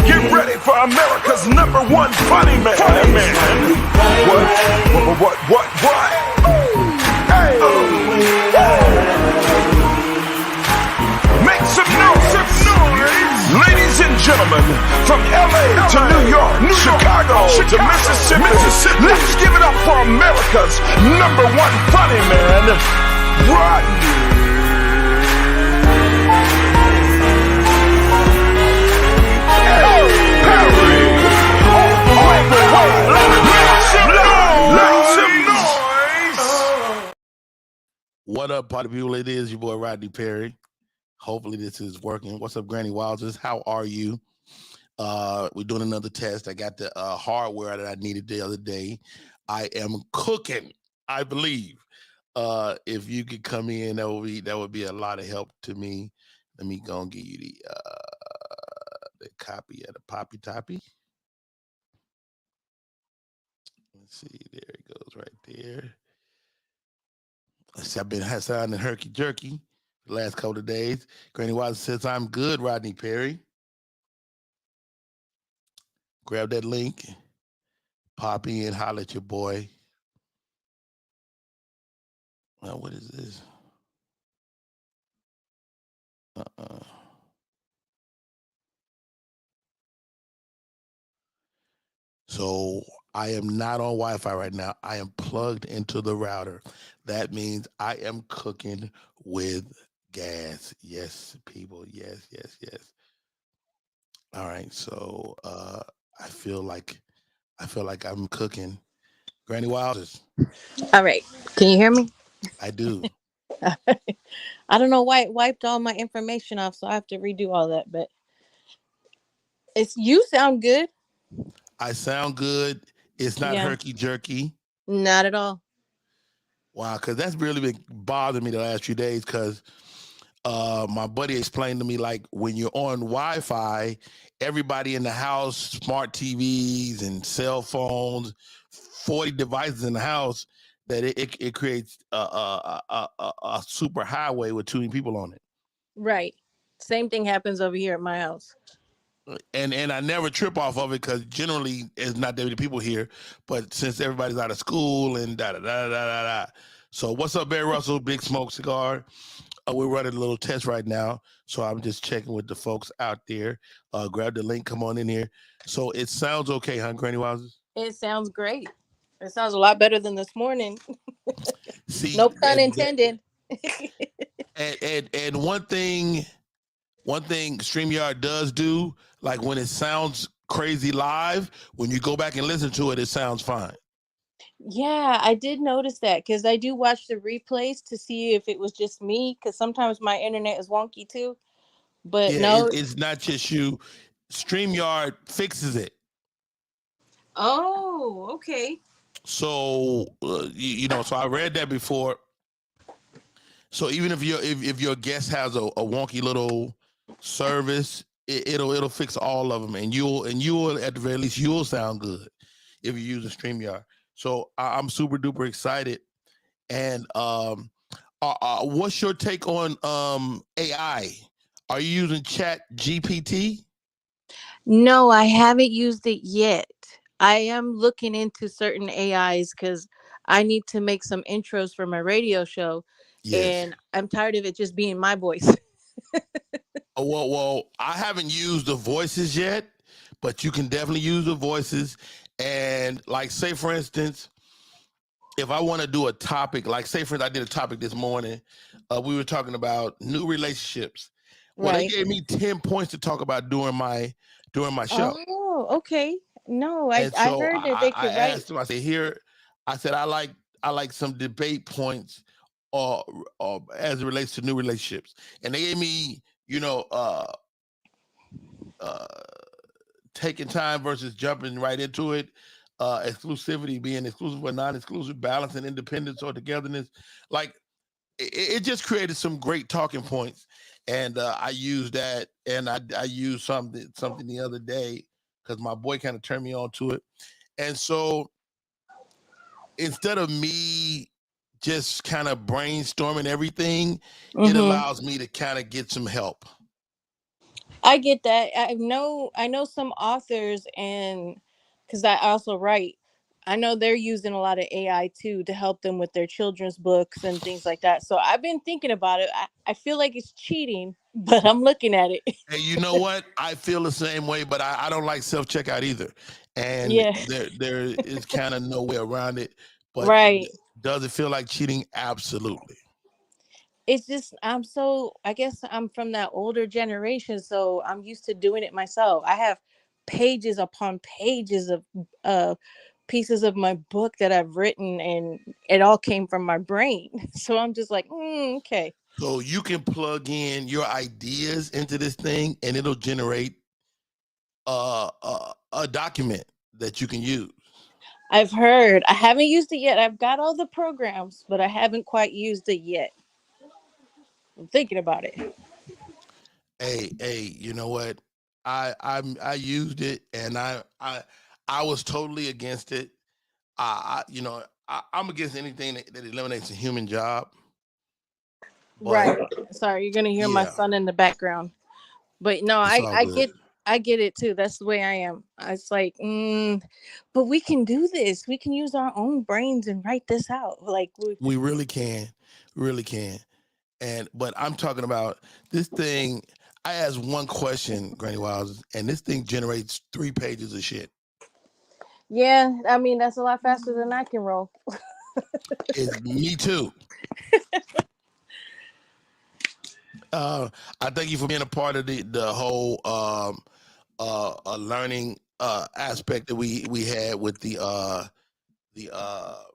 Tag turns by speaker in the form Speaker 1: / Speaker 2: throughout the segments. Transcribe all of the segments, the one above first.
Speaker 1: Get ready for America's #1 funny man. Funny man. What? Hey. Make some noise. Ladies and gentlemen, from LA to New York, Chicago to Mississippi, let's give it up for America's #1 funny man, Rodney.
Speaker 2: What up, party people? It is your boy Rodney Perry. Hopefully this is working. What's up, Granny Wowzers? How are you? We're doing another test. I got the hardware that I needed the other day. I am cooking, I believe. If you could come in, that would be a lot of help to me. Let me go and give you the copy of the Poppy Toppy. Let's see, there it goes right there. I've been sounding herky jerky the last couple of days. Granny Wowzer says, I'm good, Rodney Perry. Grab that link, pop in, holler at your boy. What is this? So I am not on Wi-Fi right now. I am plugged into the router. That means I am cooking with gas. Yes, people. Yes. All right. So I feel like I'm cooking. Granny Wowzers.
Speaker 3: All right. Can you hear me?
Speaker 2: I do.
Speaker 3: I don't know why it wiped all my information off, so I have to redo all that. But you sound good.
Speaker 2: I sound good. It's not
Speaker 3: Yeah.
Speaker 2: herky jerky.
Speaker 3: Not at all.
Speaker 2: Wow, because that's really been bothering me the last few days. Because my buddy explained to me, like, when you're on Wi-Fi, everybody in the house, smart TVs and cell phones, 40 devices in the house, that it creates a super highway with too many people on it.
Speaker 3: Right. Same thing happens over here at my house.
Speaker 2: And I never trip off of it because generally it's not that many people here. But since everybody's out of school and da. So what's up, Barry Russell, Big Smoke Cigar? We're running a little test right now. So I'm just checking with the folks out there. Grab the link, come on in here. So it sounds okay, huh, Granny Wowzers?
Speaker 3: It sounds great. It sounds a lot better than this morning.
Speaker 2: See,
Speaker 3: no pun intended.
Speaker 2: And one thing StreamYard does do, like when it sounds crazy live, when you go back and listen to it, it sounds fine.
Speaker 3: Yeah, I did notice that because I do watch the replays to see if it was just me, because sometimes my internet is wonky too. But
Speaker 2: Yeah,
Speaker 3: no,
Speaker 2: it's not just you. StreamYard fixes it.
Speaker 3: Oh, okay.
Speaker 2: So so I read that before. So even if your guest has a wonky little service, it'll fix all of them, and you'll at the very least you'll sound good if you use a StreamYard. So I'm super duper excited. And what's your take on AI? Are you using Chat GPT?
Speaker 3: No, I haven't used it yet. I am looking into certain AIs because I need to make some intros for my radio show.
Speaker 2: Yes.
Speaker 3: And I'm tired of it just being my voice.
Speaker 2: Well, I haven't used the voices yet, but you can definitely use the voices. And like, say for instance, if I want to do a topic, like say for instance, I did a topic this morning. We were talking about new relationships. Well,
Speaker 3: Right.
Speaker 2: they gave me 10 points to talk about during my show.
Speaker 3: Oh, okay. No, I
Speaker 2: So
Speaker 3: heard that they could write.
Speaker 2: asked them, I said, I like some debate points or as it relates to new relationships. And they gave me, taking time versus jumping right into it, exclusivity, being exclusive or non-exclusive, balance and independence or togetherness. Like it just created some great talking points. And I used that, and I used something the other day because my boy kind of turned me on to it. And so instead of me just kind of brainstorming everything, it
Speaker 3: Mm-hmm.
Speaker 2: allows me to kind of get some help.
Speaker 3: I get that. I know some authors, and because I also write, I know they're using a lot of AI too to help them with their children's books and things like that. So I've been thinking about it. I feel like it's cheating, but I'm looking at it.
Speaker 2: And you know what? I feel the same way, but I don't like self checkout either. And
Speaker 3: Yeah,
Speaker 2: there is kind of no way around it. But
Speaker 3: right.
Speaker 2: does it feel like cheating? Absolutely.
Speaker 3: It's just I guess I'm from that older generation, so I'm used to doing it myself. I have pages upon pages of uh pieces of my book that I've written, and it all came from my brain. So I'm just like, okay.
Speaker 2: So you can plug in your ideas into this thing, and it'll generate a document that you can use.
Speaker 3: I've heard. I haven't used it yet. I've got all the programs, but I haven't quite used it yet. I'm thinking about it.
Speaker 2: Hey, you know what? I used it, and I was totally against it. I'm against anything that eliminates a human job. But
Speaker 3: Right. Sorry, you're gonna hear my
Speaker 2: yeah,
Speaker 3: son in the background. But no,
Speaker 2: it's all good.
Speaker 3: I get it too. That's the way I am. It's like, but we can do this. We can use our own brains and write this out. Like
Speaker 2: We really can. And but I'm talking about this thing. I asked one question, Granny Wiles, and this thing generates 3 pages of shit.
Speaker 3: yeah, I mean that's a lot faster than I can roll.
Speaker 2: It's me too. I thank you for being a part of the whole learning aspect that we had with the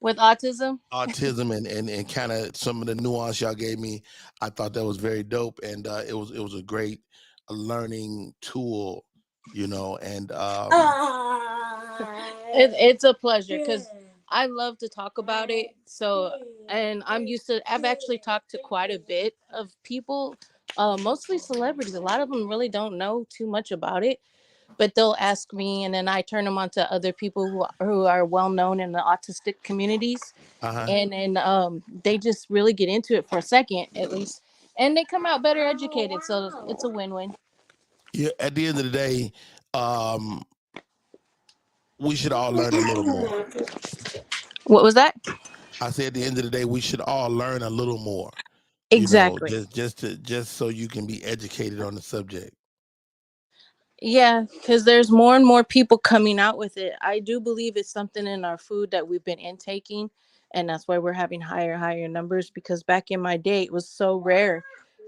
Speaker 3: With autism.
Speaker 2: autism and kind of some of the nuance y'all gave me. I thought that was very dope, and it was a great learning tool, and
Speaker 3: It's a pleasure because I love to talk about it. So, and I've actually talked to quite a bit of people, mostly celebrities. A lot of them really don't know too much about it, but they'll ask me, and then I turn them on to other people who are well known in the autistic communities,
Speaker 2: uh-huh.
Speaker 3: and then they just really get into it for a second at least, and they come out better educated. So it's a win-win.
Speaker 2: Yeah, at the end of the day, um, we should all learn a little more.
Speaker 3: What was that?
Speaker 2: I say at the end of the day, we should all learn a little more.
Speaker 3: Exactly.
Speaker 2: Just so you can be educated on the subject.
Speaker 3: Yeah, because there's more and more people coming out with it. I do believe it's something in our food that we've been intaking, and that's why we're having higher numbers. Because back in my day, it was so rare.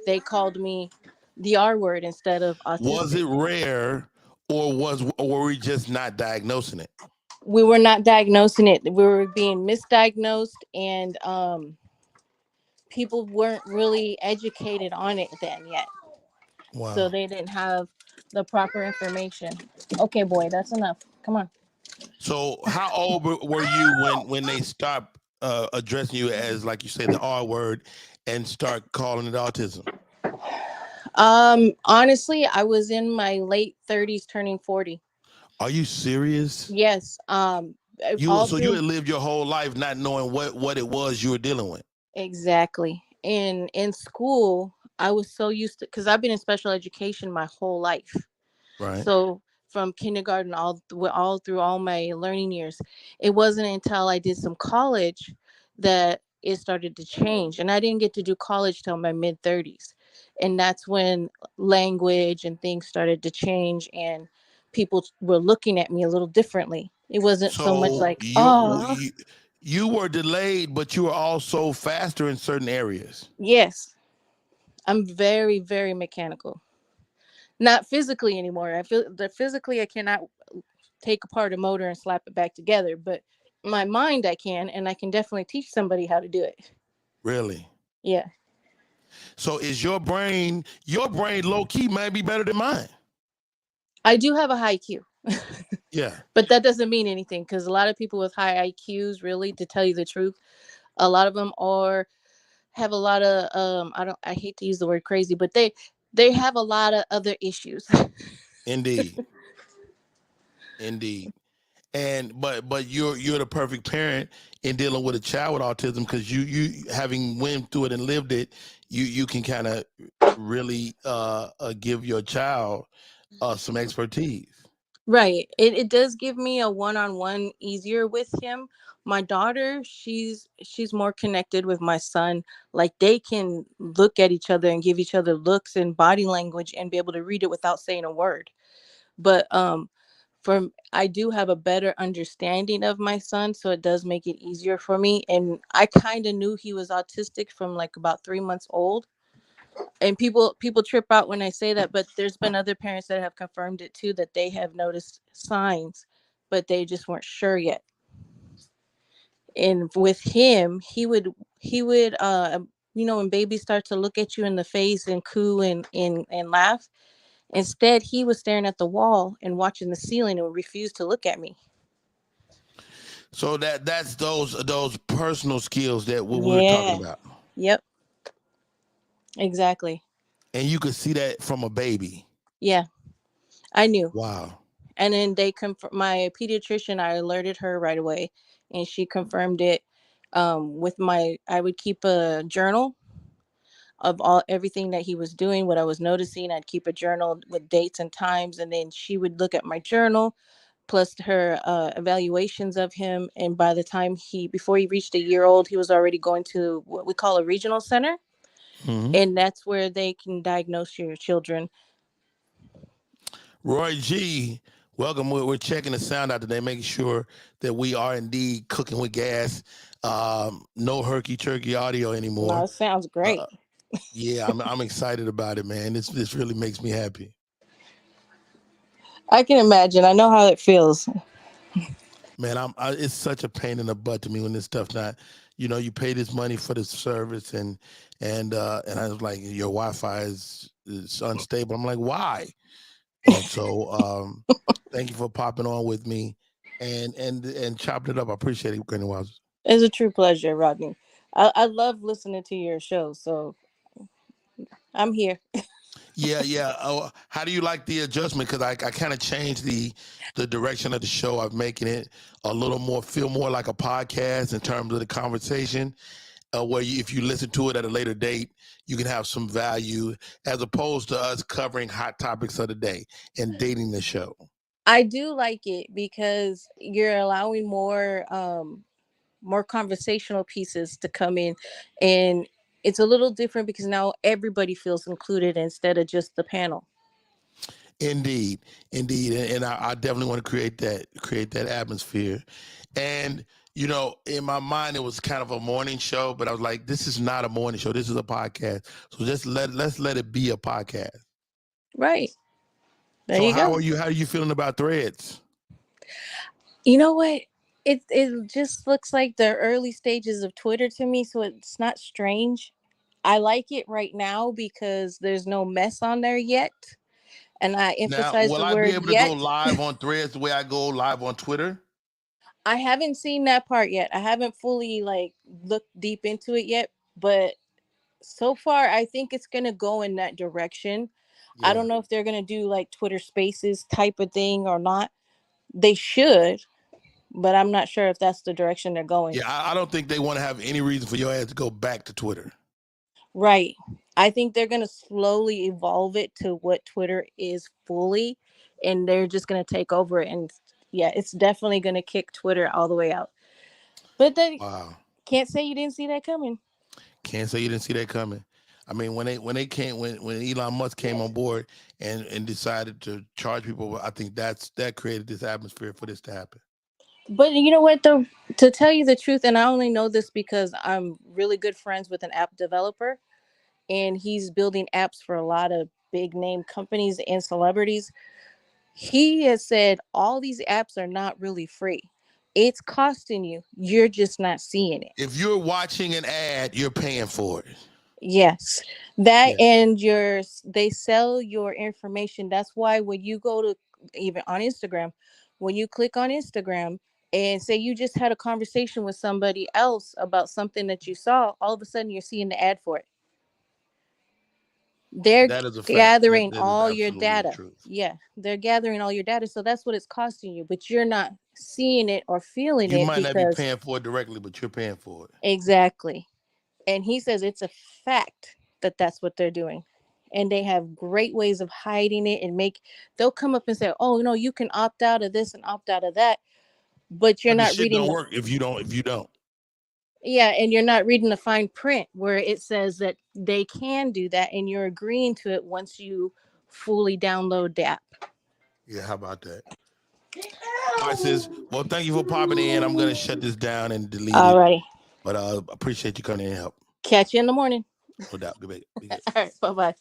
Speaker 3: They called me the R word instead of
Speaker 2: Was
Speaker 3: autistic.
Speaker 2: it rare, or were we just not diagnosing it?
Speaker 3: We were not diagnosing it. We were being misdiagnosed, and people weren't really educated on it then yet. So
Speaker 2: Wow.
Speaker 3: they didn't have the proper information. Okay, boy, that's enough. Come on.
Speaker 2: So how old were you when they stopped addressing you as, like you say, the R word, and start calling it autism?
Speaker 3: Honestly, I was in my late 30s turning 40.
Speaker 2: Are you serious?
Speaker 3: Yes.
Speaker 2: You
Speaker 3: All
Speaker 2: so you
Speaker 3: through
Speaker 2: had lived your whole life not knowing what it was you were dealing with.
Speaker 3: exactly. In school, I was so used to cuz I've been in special education my whole life.
Speaker 2: Right.
Speaker 3: So from kindergarten all through all my learning years, it wasn't until I did some college that it started to change, and I didn't get to do college till my mid 30s, and that's when language and things started to change, and people were looking at me a little differently. It wasn't so much
Speaker 2: So
Speaker 3: like, oh,
Speaker 2: you were delayed, but you were also faster in certain areas.
Speaker 3: yes, I'm very mechanical. Not physically anymore. I feel that physically I cannot take apart a motor and slap it back together, but my mind I can, and I can definitely teach somebody how to do it.
Speaker 2: Really.
Speaker 3: Yeah.
Speaker 2: So is your brain low key might be better than mine?
Speaker 3: I do have a high IQ,
Speaker 2: Yeah.
Speaker 3: but that doesn't mean anything because a lot of people with high IQs, really, to tell you the truth, a lot of them are have a lot of I hate to use the word crazy, but they have a lot of other issues.
Speaker 2: Indeed. Indeed. But you're the perfect parent in dealing with a child with autism, because you having went through it and lived it, you can kind of really give your child some expertise.
Speaker 3: Right. It does give me a one-on-one easier with him. My daughter, she's more connected with my son. Like they can look at each other and give each other looks and body language and be able to read it without saying a word. But for I do have a better understanding of my son, so it does make it easier for me. And I kind of knew he was autistic from like about 3 months old. And people trip out when I say that, but there's been other parents that have confirmed it too, that they have noticed signs, but they just weren't sure yet. And with him, he would when babies start to look at you in the face and coo and laugh, instead he was staring at the wall and watching the ceiling and refused to look at me.
Speaker 2: So that's those personal skills that what we were talking
Speaker 3: Yeah.
Speaker 2: about,
Speaker 3: Yep. Exactly.
Speaker 2: and you could see that from a baby.
Speaker 3: Yeah. I knew.
Speaker 2: Wow.
Speaker 3: And then my pediatrician, I alerted her right away, and she confirmed it. With my I would keep a journal of all everything that he was doing, what I was noticing. I'd keep a journal with dates and times, and then she would look at my journal plus her evaluations of him. And by the time before he reached a year old, he was already going to what we call a regional center,
Speaker 2: Hmm.
Speaker 3: and that's where they can diagnose your children.
Speaker 2: Roy G, welcome. We're checking the sound out today, making sure that we are indeed cooking with gas. No herky jerky audio
Speaker 3: No,
Speaker 2: anymore.
Speaker 3: it sounds great.
Speaker 2: Uh, yeah, I'm excited about it, man. This really makes me happy.
Speaker 3: I can imagine. I know how it feels.
Speaker 2: Man, it's such a pain in the butt to me when this stuff not, you pay this money for this service, and I was like, your Wi-Fi is unstable. I'm like, why? And so thank you for popping on with me and chopping it up. I appreciate it, Granny Wowzers.
Speaker 3: It's a true pleasure, Rodney. I love listening to your show, so I'm here.
Speaker 2: Yeah, yeah. Oh, how do you like the adjustment? Because I kind of changed the direction of the show. I'm making it a little more, feel more like a podcast in terms of the conversation, where if you listen to it at a later date, you can have some value, as opposed to us covering hot topics of the day and dating the show.
Speaker 3: I do like it because you're allowing more conversational pieces to come in, and it's a little different because now everybody feels included instead of just the panel.
Speaker 2: Indeed, indeed, and I definitely want to create that atmosphere. And in my mind, it was kind of a morning show, but I was like, this is not a morning show. This is a podcast. So just let's let it be a podcast.
Speaker 3: Right. There
Speaker 2: So
Speaker 3: you
Speaker 2: how
Speaker 3: go.
Speaker 2: are you? How are you feeling about Threads?
Speaker 3: You know what? It just looks like the early stages of Twitter to me, so it's not strange. I like it right now because there's no mess on there yet. And I
Speaker 2: Now,
Speaker 3: emphasize
Speaker 2: will
Speaker 3: the
Speaker 2: I be
Speaker 3: word
Speaker 2: able to go
Speaker 3: yet.
Speaker 2: live on Threads the way I go live on Twitter?
Speaker 3: I haven't seen that part yet. I haven't fully like looked deep into it yet, but so far I think it's going to go in that direction. I
Speaker 2: Yeah,
Speaker 3: don't know if they're going to do like Twitter Spaces type of thing or not. They should, but I'm not sure if that's the direction they're going.
Speaker 2: yeah. I don't think they want to have any reason for your ass to go back to Twitter.
Speaker 3: Right. I think they're going to slowly evolve it to what Twitter is fully, and they're just going to take over it. And yeah, it's definitely going to kick Twitter all the way out. But they
Speaker 2: Wow.
Speaker 3: can't say you didn't see that coming.
Speaker 2: Can't say you didn't see that coming. I mean, when they came when Elon Musk came on board and decided to charge people, I think that created this atmosphere for this to happen.
Speaker 3: But you know what, though? To tell you the truth, and I only know this because I'm really good friends with an app developer, and he's building apps for a lot of big name companies and celebrities. He has said all these apps are not really free. It's costing you. You're just not seeing it.
Speaker 2: If you're watching an ad, you're paying for it.
Speaker 3: Yes. That
Speaker 2: Yeah,
Speaker 3: and they sell your information. That's why when you go to even on Instagram, when you click on Instagram and say you just had a conversation with somebody else about something that you saw, all of a sudden you're seeing the ad for it. They're
Speaker 2: that is a fact. That,
Speaker 3: gathering
Speaker 2: that is
Speaker 3: all your
Speaker 2: absolutely the
Speaker 3: data.
Speaker 2: truth.
Speaker 3: Yeah, they're gathering all your data. So that's what it's costing you, but you're not seeing it or feeling
Speaker 2: You
Speaker 3: it
Speaker 2: might not be
Speaker 3: because
Speaker 2: paying for it directly, but you're paying for it.
Speaker 3: exactly. And he says it's a fact that that's what they're doing. And they have great ways of hiding it and they'll come up and say, oh, no, you can opt out of this and opt out of that. But you're
Speaker 2: But the
Speaker 3: not
Speaker 2: shit
Speaker 3: reading
Speaker 2: don't work if you don't.
Speaker 3: yeah, and you're not reading the fine print where it says that they can do that and you're agreeing to it once you fully download the app.
Speaker 2: Yeah, how about that? All right, sis. Well, thank you for popping in. I'm gonna shut this down and delete
Speaker 3: All
Speaker 2: it.
Speaker 3: righty.
Speaker 2: But I appreciate you coming in and help.
Speaker 3: Catch you in the morning.
Speaker 2: No doubt. Be good.
Speaker 3: All right. Bye-bye.